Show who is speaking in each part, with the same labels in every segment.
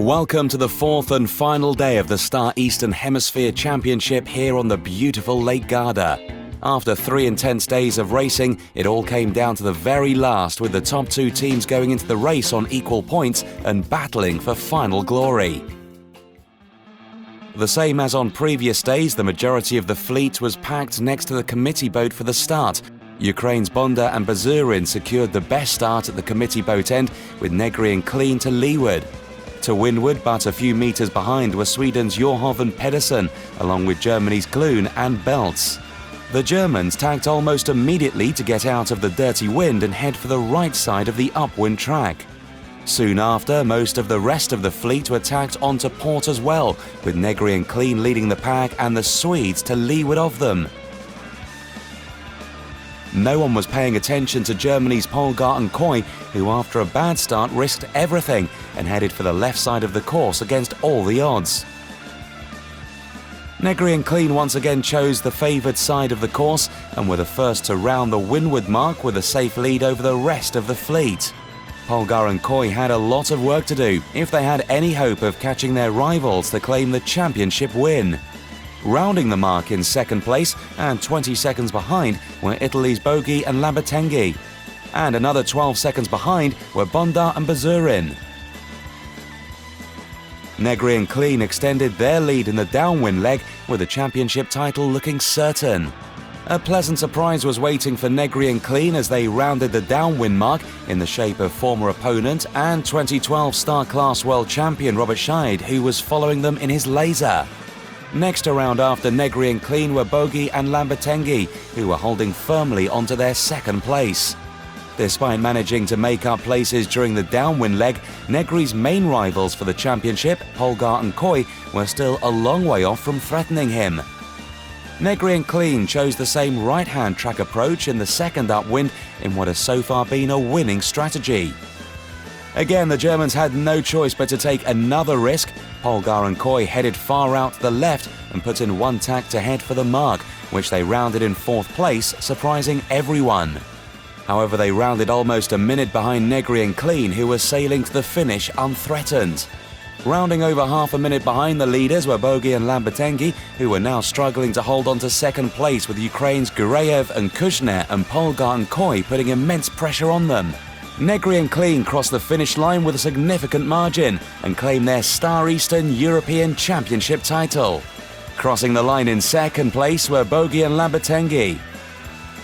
Speaker 1: Welcome to the fourth and final day of the Star Eastern Hemisphere Championship here on the beautiful Lake Garda. After 3 intense days of racing, it all came down to the very last, with the top two teams going into the race on equal points and battling for final glory. The same as on previous days, the majority of the fleet was packed next to the committee boat for the start. Ukraine's Bonda and Bazurin secured the best start at the committee boat end, with Negri and Kleen to leeward. To windward, but a few metres behind, were Sweden's Frithjof and Pedersen, along with Germany's Kleen and Belts. The Germans tacked almost immediately to get out of the dirty wind and head for the right side of the upwind track. Soon after, most of the rest of the fleet were tacked onto port as well, with Negri and Kleen leading the pack and the Swedes to leeward of them. No one was paying attention to Germany's Polgar and Koy, who after a bad start risked everything and headed for the left side of the course against all the odds. Negri and Kleen once again chose the favoured side of the course and were the first to round the windward mark with a safe lead over the rest of the fleet. Polgar and Koy had a lot of work to do if they had any hope of catching their rivals to claim the championship win. Rounding the mark in second place and 20 seconds behind were Italy's Boghi and Lambertenghi, and another 12 seconds behind were Bonda and Bazurin. Negri and Kleen extended their lead in the downwind leg, with the championship title looking certain. A pleasant surprise was waiting for Negri and Kleen as they rounded the downwind mark in the shape of former opponent and 2012 Star Class World Champion Robert Scheid, who was following them in his laser. Next around after Negri and Kleen were Boghi and Lambertenghi, who were holding firmly onto their second place. Despite managing to make up places during the downwind leg, Negri's main rivals for the championship, Polgar and Koy, were still a long way off from threatening him. Negri and Kleen chose the same right-hand track approach in the second upwind in what has so far been a winning strategy. Again, the Germans had no choice but to take another risk. Polgar and Koy headed far out to the left and put in one tack to head for the mark, which they rounded in fourth place, surprising everyone. However, they rounded almost a minute behind Negri and Kleen, who were sailing to the finish unthreatened. Rounding over half a minute behind the leaders were Boghi and Lambertenghi, who were now struggling to hold on to second place, with Ukraine's Gureyev and Kushner and Polgar and Koy putting immense pressure on them. Negri and Kleen crossed the finish line with a significant margin and claimed their Star Eastern European Championship title. Crossing the line in second place were Boghi and Lambertenghi.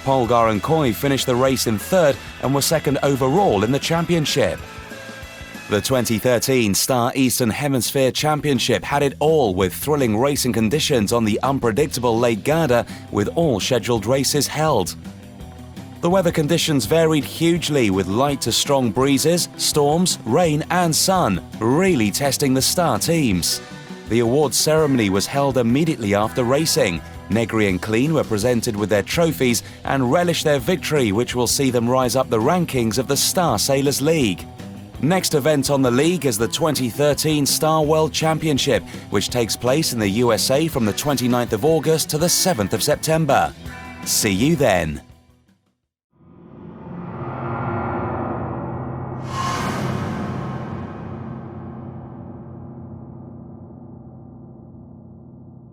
Speaker 1: Polgar and Koy finished the race in third and were second overall in the championship. The 2013 Star Eastern Hemisphere Championship had it all, with thrilling racing conditions on the unpredictable Lake Garda, with all scheduled races held. The weather conditions varied hugely, with light to strong breezes, storms, rain and sun, really testing the star teams. The awards ceremony was held immediately after racing. Negri and Kleen were presented with their trophies and relished their victory, which will see them rise up the rankings of the Star Sailors League. Next event on the league is the 2013 Star World Championship, which takes place in the USA from the 29th of August to the 7th of September. See you then.